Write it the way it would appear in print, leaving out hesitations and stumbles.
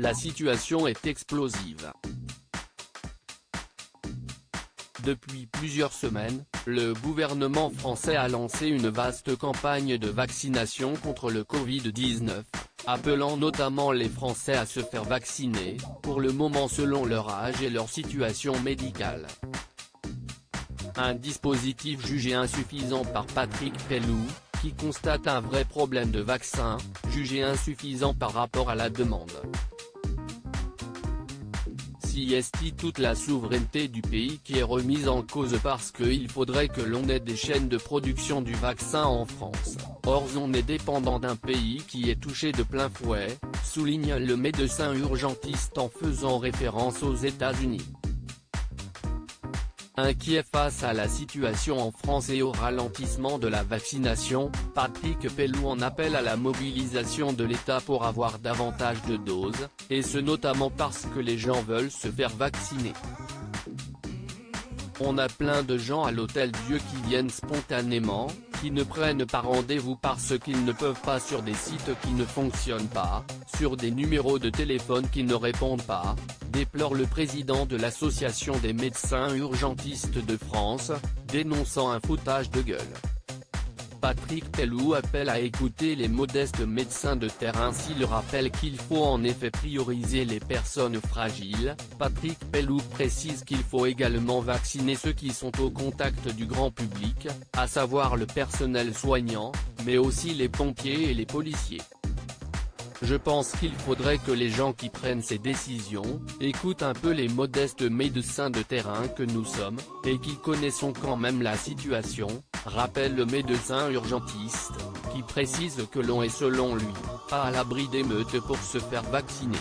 la situation est explosive. Depuis plusieurs semaines, le gouvernement français a lancé une vaste campagne de vaccination contre le Covid-19, appelant notamment les Français à se faire vacciner, pour le moment selon leur âge et leur situation médicale. Un dispositif jugé insuffisant par Patrick Pelloux, qui constate un vrai problème de vaccins, jugé insuffisant par rapport à la demande. C'est toute la souveraineté du pays qui est remise en cause parce qu'il faudrait que l'on ait des chaînes de production du vaccin en France. Or on est dépendant d'un pays qui est touché de plein fouet, souligne le médecin urgentiste en faisant référence aux États-Unis. Inquiet face à la situation en France et au ralentissement de la vaccination, Patrick Pelloux en appelle à la mobilisation de l'État pour avoir davantage de doses, et ce notamment parce que les gens veulent se faire vacciner. On a plein de gens à l'Hôtel-Dieu qui viennent spontanément, qui ne prennent pas rendez-vous parce qu'ils ne peuvent pas sur des sites qui ne fonctionnent pas, sur des numéros de téléphone qui ne répondent pas, déplore le président de l'Association des médecins urgentistes de France, dénonçant un foutage de gueule. Patrick Pelloux appelle à écouter les modestes médecins de terrain s'il rappelle qu'il faut en effet prioriser les personnes fragiles. Patrick Pelloux précise qu'il faut également vacciner ceux qui sont au contact du grand public, à savoir le personnel soignant, mais aussi les pompiers et les policiers. Je pense qu'il faudrait que les gens qui prennent ces décisions, écoutent un peu les modestes médecins de terrain que nous sommes, et qui connaissons quand même la situation, rappelle le médecin urgentiste, qui précise que l'on est selon lui, pas à l'abri d'émeutes pour se faire vacciner.